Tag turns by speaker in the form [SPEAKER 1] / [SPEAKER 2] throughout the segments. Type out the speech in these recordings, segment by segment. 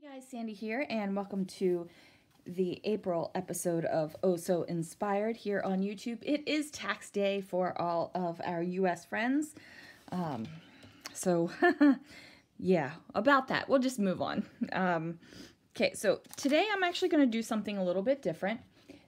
[SPEAKER 1] Hey guys, Sandy here, and welcome to the April episode of Oh So Inspired here on YouTube. It is tax day for all of our US friends. So, yeah, about that. We'll just move on. Okay, so today I'm actually going to do something a little bit different.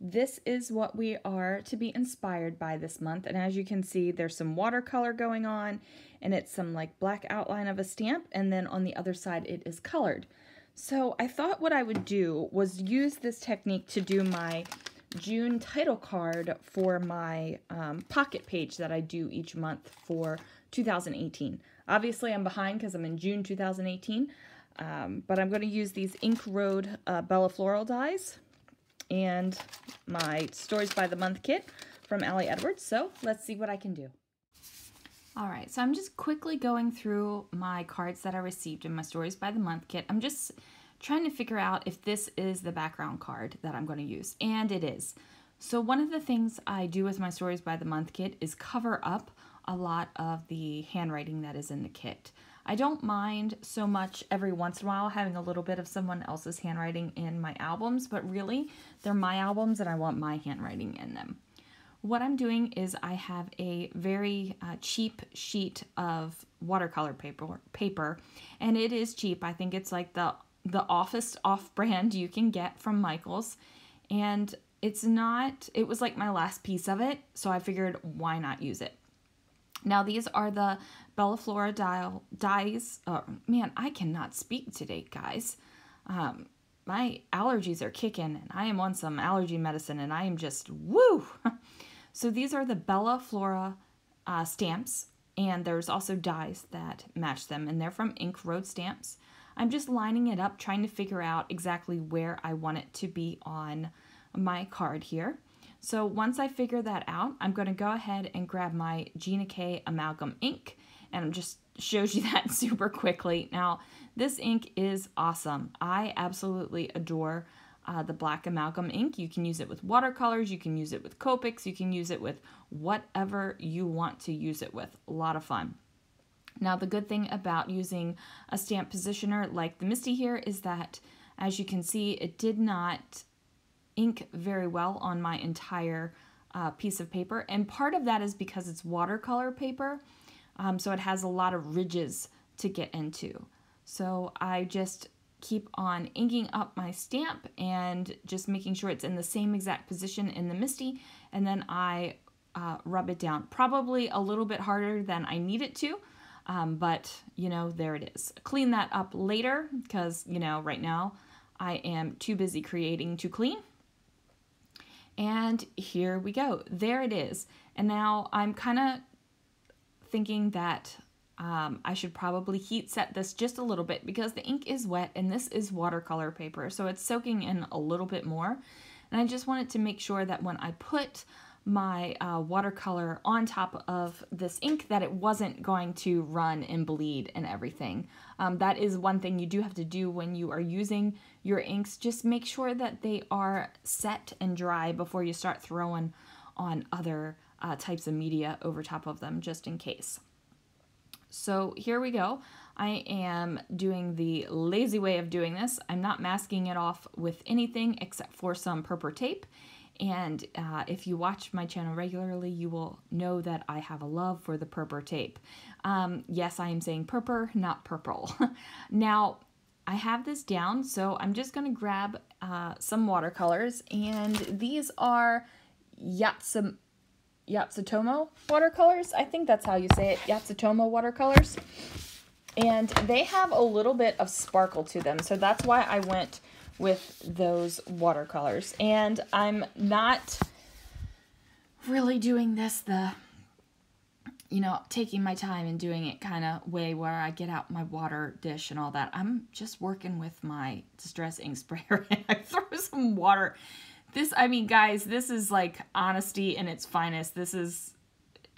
[SPEAKER 1] This is what we are to be inspired by this month, and as you can see, there's some watercolor going on, and it's some like black outline of a stamp, and then on the other side it is colored. So I thought what I would do was use this technique to do my June title card for my pocket page that I do each month for 2018. Obviously I'm behind because I'm in June 2018, but I'm going to use these Ink Road Bella Floral dies and my Stories by the Month kit from Ali Edwards. So let's see what I can do. Alright, so I'm just quickly going through my cards that I received in my Stories by the Month kit. I'm just trying to figure out if this is the background card that I'm going to use, and it is. So one of the things I do with my Stories by the Month kit is cover up a lot of the handwriting that is in the kit. I don't mind so much every once in a while having a little bit of someone else's handwriting in my albums, but really, they're my albums and I want my handwriting in them. What I'm doing is I have a very cheap sheet of watercolor paper, and it is cheap. I think it's like the Office off-brand you can get from Michaels, and it was like my last piece of it, so I figured why not use it. Now these are the Bella Flora dies. Oh, man, I cannot speak today, guys. My allergies are kicking, and I am on some allergy medicine, and I am just woo. So these are the Bella Flora stamps, and there's also dies that match them, and they're from Ink Road Stamps. I'm just lining it up, trying to figure out exactly where I want it to be on my card here. So once I figure that out, I'm going to go ahead and grab my Gina K Amalgam ink, and I'm just shows you that super quickly. Now, this ink is awesome. I absolutely adore the black amalgam ink. You can use it with watercolors, you can use it with Copics, you can use it with whatever you want to use it with. A lot of fun. Now the good thing about using a stamp positioner like the Misty here is that, as you can see, it did not ink very well on my entire piece of paper, and part of that is because it's watercolor paper, so it has a lot of ridges to get into. So I just keep on inking up my stamp and just making sure it's in the same exact position in the Misty, and then I rub it down. Probably a little bit harder than I need it to, but you know, there it is. Clean that up later because, you know, right now I am too busy creating to clean. And here we go. There it is. And now I'm kind of thinking that I should probably heat set this just a little bit because the ink is wet and this is watercolor paper, so it's soaking in a little bit more. And I just wanted to make sure that when I put my watercolor on top of this ink that it wasn't going to run and bleed and everything. That is one thing you do have to do when you are using your inks. Just make sure that they are set and dry before you start throwing on other types of media over top of them, just in case. So here we go. I am doing the lazy way of doing this. I'm not masking it off with anything except for some purple tape. And if you watch my channel regularly, you will know that I have a love for the purple tape. Yes, I am saying purple, not purple. Now, I have this down, so I'm just going to grab some watercolors. And these are Yatsutomo watercolors. I think that's how you say it, Yatsutomo watercolors. And they have a little bit of sparkle to them, so that's why I went with those watercolors. And I'm not really doing this taking my time and doing it kind of way where I get out my water dish and all that. I'm just working with my Distress ink sprayer and I throw some water. I mean, guys, this is like honesty in its finest. This is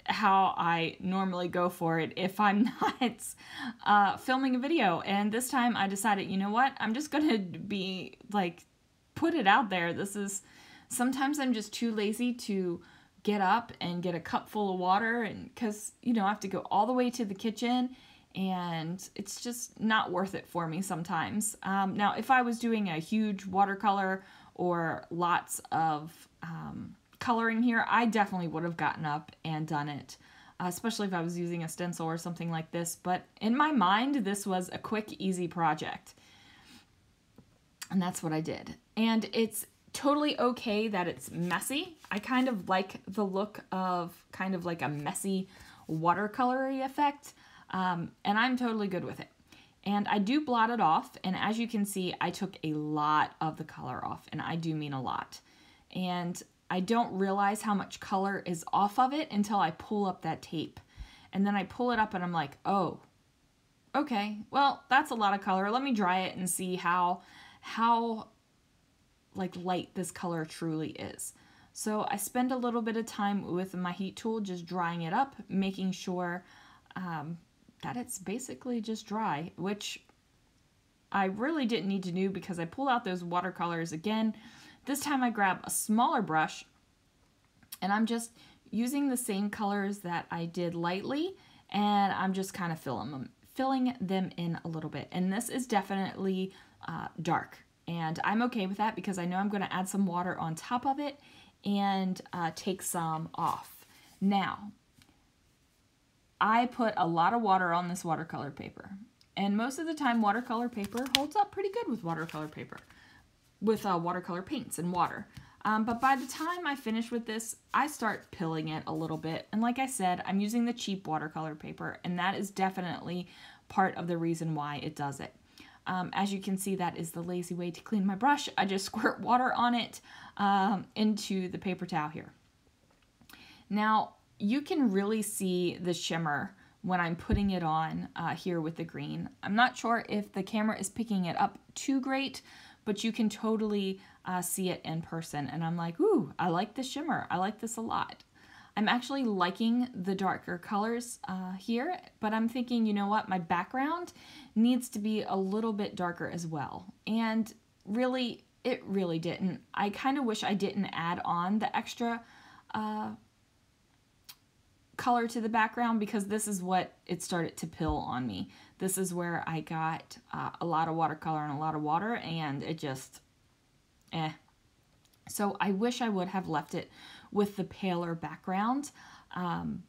[SPEAKER 1] how I normally go for it if I'm not filming a video. And this time I decided, you know what? I'm just going to be like, put it out there. Sometimes I'm just too lazy to get up and get a cup full of water, and because, you know, I have to go all the way to the kitchen and it's just not worth it for me sometimes. Now, if I was doing a huge watercolor or lots of coloring here, I definitely would have gotten up and done it, especially if I was using a stencil or something like this. But in my mind, this was a quick, easy project. And that's what I did. And it's totally okay that it's messy. I kind of like the look of kind of like a messy watercolory effect. And I'm totally good with it. And I do blot it off. And as you can see, I took a lot of the color off. And I do mean a lot. And I don't realize how much color is off of it until I pull up that tape. And then I pull it up and I'm like, oh, okay, well, that's a lot of color. Let me dry it and see how like light this color truly is. So I spend a little bit of time with my heat tool just drying it up, making sure that it's basically just dry, which I really didn't need to do because I pulled out those watercolors again. This time I grab a smaller brush and I'm just using the same colors that I did lightly, and I'm just kind of filling them in a little bit. And this is definitely dark, and I'm okay with that because I know I'm going to add some water on top of it and take some off. Now, I put a lot of water on this watercolor paper, and most of the time watercolor paper holds up pretty good with watercolor paper, with watercolor paints and water. But by the time I finish with this, I start pilling it a little bit. And like I said, I'm using the cheap watercolor paper, and that is definitely part of the reason why it does it. As you can see, that is the lazy way to clean my brush. I just squirt water on it into the paper towel here. Now, you can really see the shimmer when I'm putting it on here with the green. I'm not sure if the camera is picking it up too great, but you can totally see it in person. And I'm like, ooh, I like the shimmer. I like this a lot. I'm actually liking the darker colors here, but I'm thinking, you know what, my background needs to be a little bit darker as well. And really, it really didn't. I kind of wish I didn't add on the extra color to the background, because this is what it started to pill on me. This is where I got a lot of watercolor and a lot of water, and it just, So I wish I would have left it with the paler background, and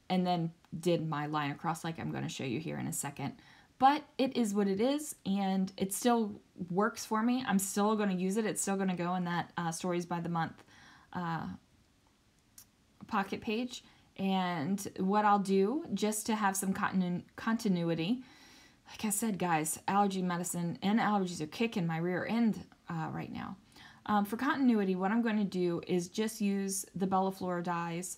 [SPEAKER 1] then did my line across like I'm going to show you here in a second. But it is what it is, and it still works for me. I'm still going to use it. It's still going to go in that Stories by the Month pocket page. And what I'll do, just to have some continuity, like I said, guys, allergy medicine and allergies are kicking my rear end right now. For continuity, what I'm going to do is just use the Bellaflora dies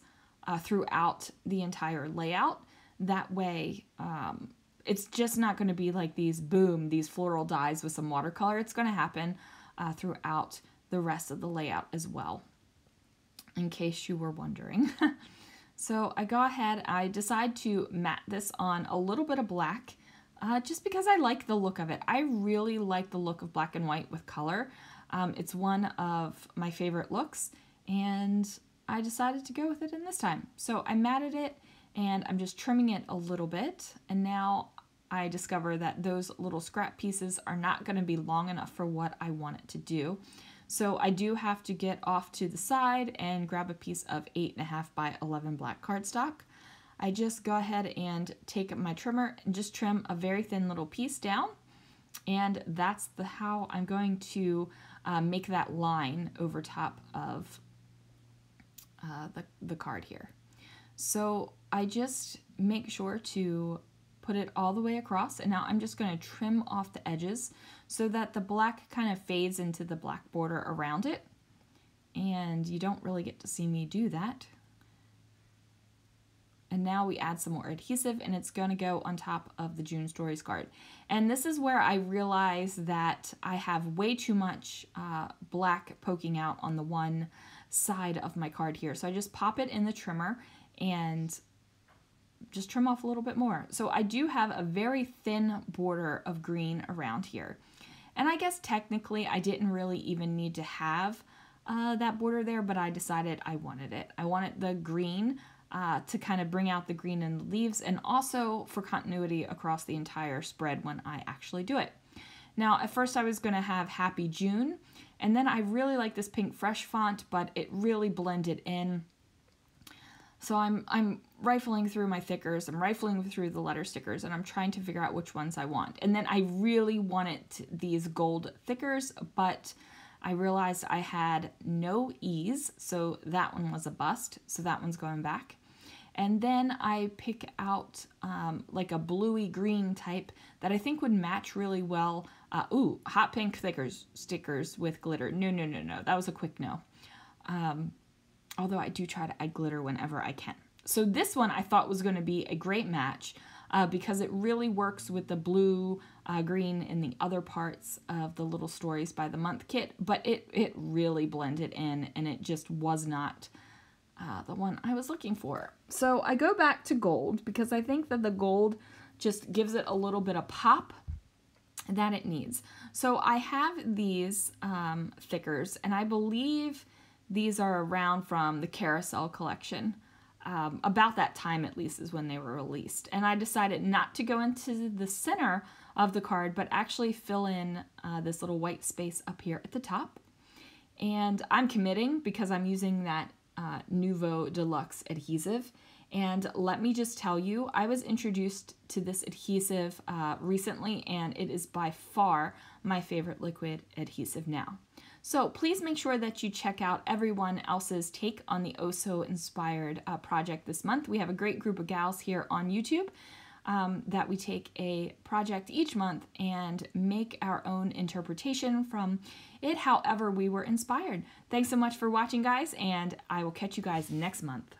[SPEAKER 1] throughout the entire layout. That way, it's just not going to be like these floral dies with some watercolor. It's going to happen throughout the rest of the layout as well, in case you were wondering. So I go ahead, I decide to matte this on a little bit of black, just because I like the look of it. I really like the look of black and white with color. It's one of my favorite looks, and I decided to go with it in this time. So I matted it, and I'm just trimming it a little bit, and now I discover that those little scrap pieces are not going to be long enough for what I want it to do. So I do have to get off to the side and grab a piece of 8.5 by 11 black cardstock. I just go ahead and take my trimmer and just trim a very thin little piece down, and that's how I'm going to make that line over top of the card here. So I just make sure to put it all the way across, and now I'm just going to trim off the edges so that the black kind of fades into the black border around it, and you don't really get to see me do that. And now we add some more adhesive, and it's going to go on top of the June Stories card. And this is where I realize that I have way too much black poking out on the one side of my card here. So I just pop it in the trimmer and just trim off a little bit more. So I do have a very thin border of green around here. And I guess technically I didn't really even need to have that border there, but I decided I wanted it. I wanted the green to kind of bring out the green in the leaves, and also for continuity across the entire spread when I actually do it. Now, at first I was going to have Happy June, and then I really like this Pink Fresh font, but it really blended in. So I'm rifling through my thickers, I'm rifling through the letter stickers, and I'm trying to figure out which ones I want. And then I really wanted these gold thickers, but I realized I had no E's, so that one was a bust, so that one's going back. And then I pick out like a bluey green type that I think would match really well. Ooh, hot pink stickers with glitter. No, no, no, no. That was a quick no. Although I do try to add glitter whenever I can. So this one I thought was going to be a great match because it really works with the blue, green in the other parts of the Little Stories by the Month kit, but it really blended in, and it just was not the one I was looking for. So I go back to gold because I think that the gold just gives it a little bit of pop that it needs. So I have these thickers, and I believe these are around from the Carousel collection. About that time, at least, is when they were released. And I decided not to go into the center of the card, but actually fill in this little white space up here at the top. And I'm committing because I'm using that Nouveau Deluxe adhesive. And let me just tell you, I was introduced to this adhesive recently, and it is by far my favorite liquid adhesive now. So please make sure that you check out everyone else's take on the Oh So Inspired project this month. We have a great group of gals here on YouTube that we take a project each month and make our own interpretation from it however we were inspired. Thanks so much for watching, guys, and I will catch you guys next month.